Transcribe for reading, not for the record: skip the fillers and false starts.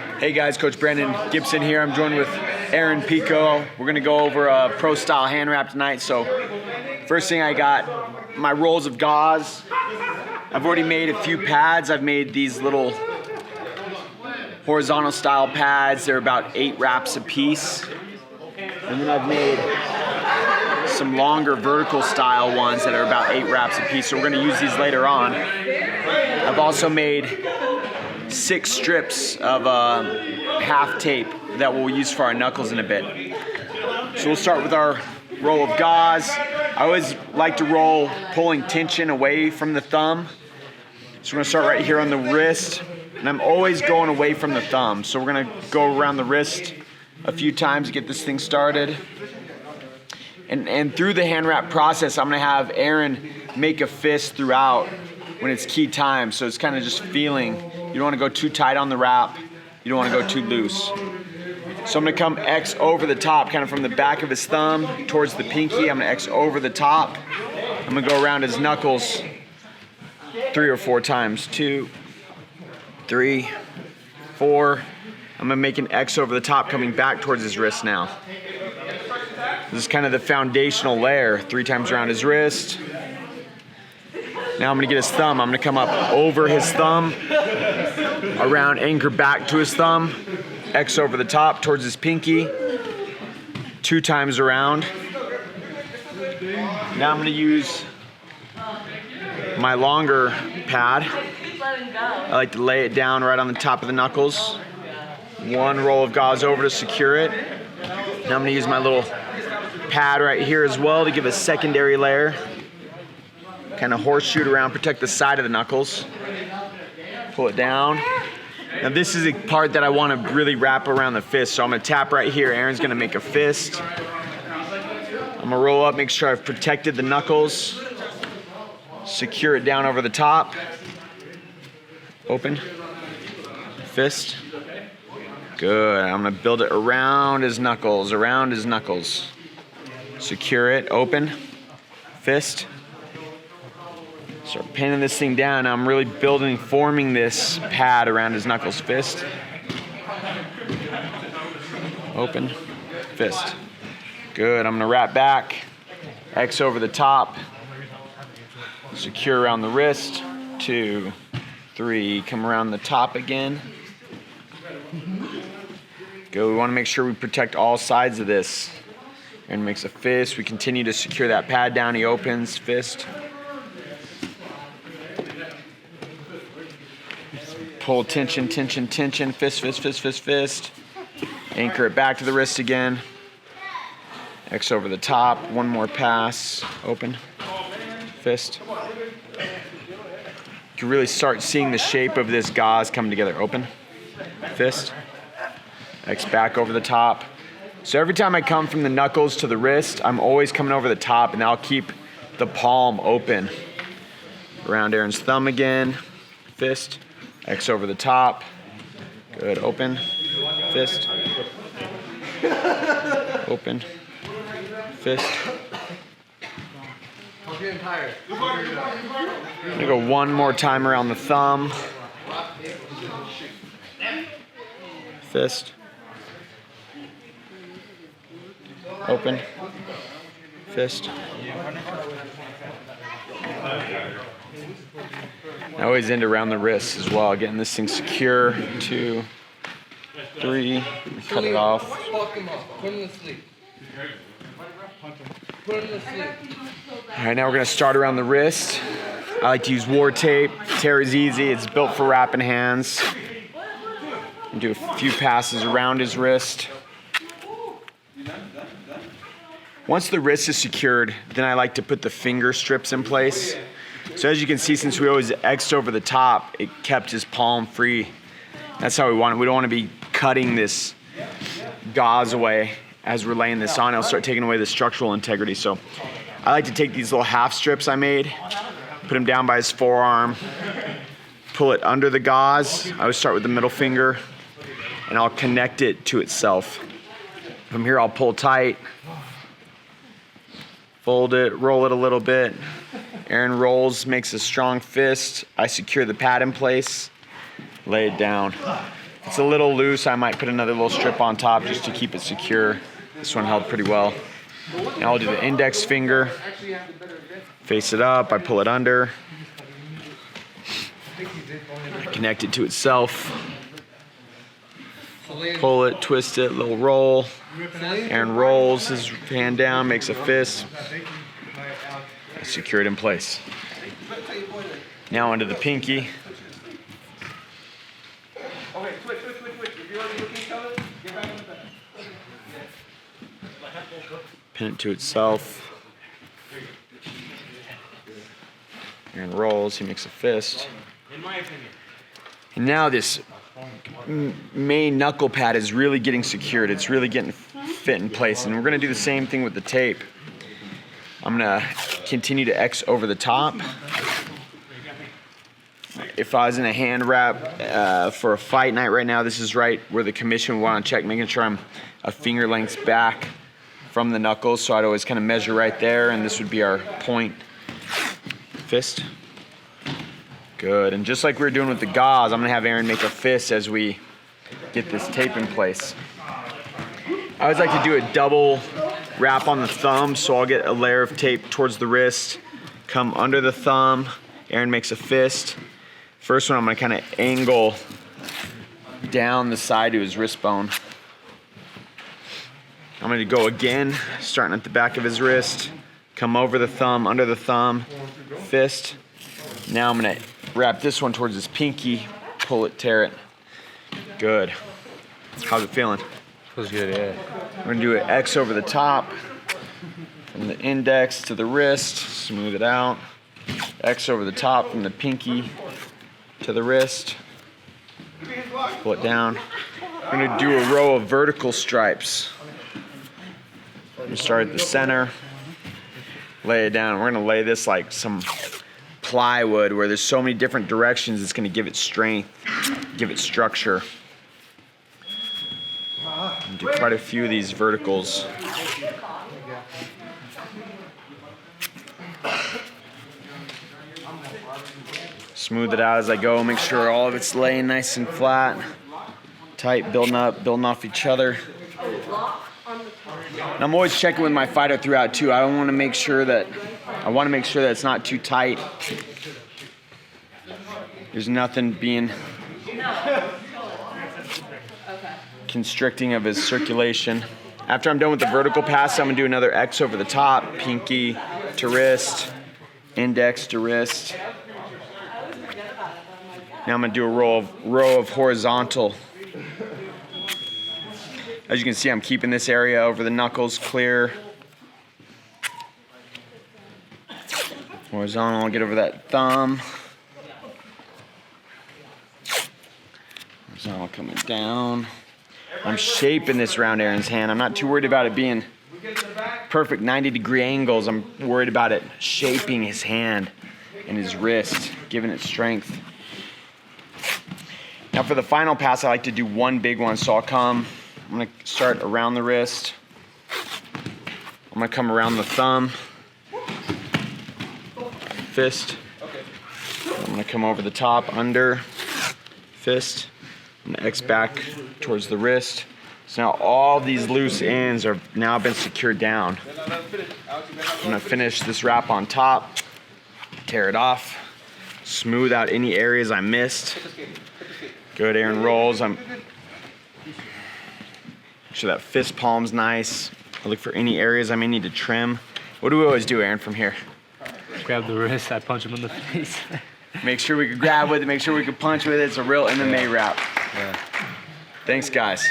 Hey guys, Coach Brandon Gibson here. I'm joined with Aaron Pico. We're gonna go over a pro style hand wrap tonight. So first thing, I got my rolls of gauze. I've already made a few pads. I've made these little horizontal style pads. They're about 8 wraps a piece. And then I've made some longer vertical style ones that are about 8 wraps a piece. So we're gonna use these later on. I've also made 6 strips of half tape that we'll use for our knuckles in a bit. So we'll start with our roll of gauze. I always like to roll pulling tension away from the thumb. So we're gonna start right here on the wrist, and I'm always going away from the thumb. So we're gonna go around the wrist a few times to get this thing started. And through the hand wrap process, I'm gonna have Aaron make a fist throughout when it's key time. So it's kind of just feeling. You don't want to go too tight on the wrap. You don't want to go too loose. So I'm going to come X over the top, kind of from the back of his thumb towards the pinky. I'm going to X over the top. I'm going to go around his knuckles 3 or 4 times. 2, 3, 4. I'm going to make an X over the top coming back towards his wrist now. This is kind of the foundational layer. 3 times around his wrist. Now I'm gonna get his thumb. I'm gonna come up over his thumb, around, anchor back to his thumb, X over the top towards his pinky, 2 times around. Now I'm gonna use my longer pad. I like to lay it down right on the top of the knuckles. 1 roll of gauze over to secure it. Now I'm gonna use my little pad right here as well to give a secondary layer. Kind of horseshoe around, protect the side of the knuckles. Pull it down. Now this is a part that I want to really wrap around the fist. So I'm going to tap right here. Aaron's going to make a fist. I'm going to roll up, make sure I've protected the knuckles. Secure it down over the top. Open. Fist. Good. I'm going to build it around his knuckles, around his knuckles. Secure it. Open. Fist. Start pinning this thing down. Now I'm really building, forming this pad around his knuckles. Fist. Open. Fist. Good. I'm going to wrap back. X over the top. Secure around the wrist. 2, 3. Come around the top again. Good. We want to make sure we protect all sides of this. Aaron makes a fist. We continue to secure that pad down. He opens. Fist. Pull tension, tension, tension, fist, fist, fist, fist, fist. Anchor it back to the wrist again. X over the top, 1 more pass, open, fist. You can really start seeing the shape of this gauze come together. Open, fist, X back over the top. So every time I come from the knuckles to the wrist, I'm always coming over the top, and I'll keep the palm open. Around Aaron's thumb again, fist. X over the top. Good. Open. Fist. Open. Fist. I'm gonna go 1 more time around the thumb. Fist. Open. Fist. I always end around the wrists as well, getting this thing secure. 2, 3, cut it off. All right, now we're gonna start around the wrist. I like to use war tape. Tear is easy, it's built for wrapping hands. And do a few passes around his wrist. Once the wrist is secured, then I like to put the finger strips in place. So as you can see, since we always X'd over the top, it kept his palm free. That's how we want it. We don't want to be cutting this gauze away as we're laying this on. It'll start taking away the structural integrity. So I like to take these little half strips I made, put them down by his forearm, pull it under the gauze. I always start with the middle finger, and I'll connect it to itself. From here, I'll pull tight, fold it, roll it a little bit. Aaron rolls, makes a strong fist. I secure the pad in place, lay it down. If it's a little loose, I might put another little strip on top just to keep it secure. This one held pretty well. Now I'll do the index finger. Face it up, I pull it under. Connect it to itself. Pull it, twist it, little roll. Aaron rolls his hand down, makes a fist. I secure it in place. Now onto the pinky. Pin it to itself. Aaron rolls, he makes a fist. And now this main knuckle pad is really getting secured. It's really getting fit in place. And we're gonna do the same thing with the tape. I'm gonna continue to X over the top. If I was in a hand wrap for a fight night right now, this is right where the commission would wanna check, making sure I'm a finger length back from the knuckles. So I'd always kind of measure right there, and this would be our point fist. Good, and just like we were doing with the gauze, I'm gonna have Aaron make a fist as we get this tape in place. I always like to do a double wrap on the thumb, so I'll get a layer of tape towards the wrist, come under the thumb, Aaron makes a fist. First one, I'm gonna kind of angle down the side to his wrist bone. I'm gonna go again, starting at the back of his wrist, come over the thumb, under the thumb, fist. Now I'm gonna wrap this one towards his pinky, pull it, tear it. Good. How's it feeling? Feels good, yeah. We're gonna do an X over the top, from the index to the wrist, smooth it out. X over the top from the pinky to the wrist. Pull it down. We're gonna do a row of vertical stripes. I'm gonna start at the center, lay it down. We're gonna lay this like some plywood where there's so many different directions. It's gonna give it strength, give it structure. And do quite a few of these verticals. Smooth it out as I go, make sure all of it's laying nice and flat, tight, building up, building off each other. And I'm always checking with my fighter throughout too. I want to make sure that it's not too tight. There's nothing being constricting of his circulation. After I'm done with the vertical pass, I'm gonna do another X over the top, pinky to wrist, index to wrist. Now I'm gonna do a row of horizontal. As you can see, I'm keeping this area over the knuckles clear. Horizontal, I'll get over that thumb. Horizontal coming down. I'm shaping this around Aaron's hand. I'm not too worried about it being perfect 90-degree angles. I'm worried about it shaping his hand and his wrist, giving it strength. Now for the final pass, I like to do one big one. So I'm gonna start around the wrist. I'm gonna come around the thumb, fist. I'm gonna come over the top, under, fist. I'm gonna X back towards the wrist. So now all these loose ends are now been secured down. I'm gonna finish this wrap on top, tear it off, smooth out any areas I missed. Good, Aaron rolls. Make sure that fist palm's nice. I look for any areas I may need to trim. What do we always do, Aaron, from here? Grab the wrist, I punch him in the face. Make sure we can grab with it, make sure we can punch with it. It's a real MMA wrap. Yeah. Thanks, guys.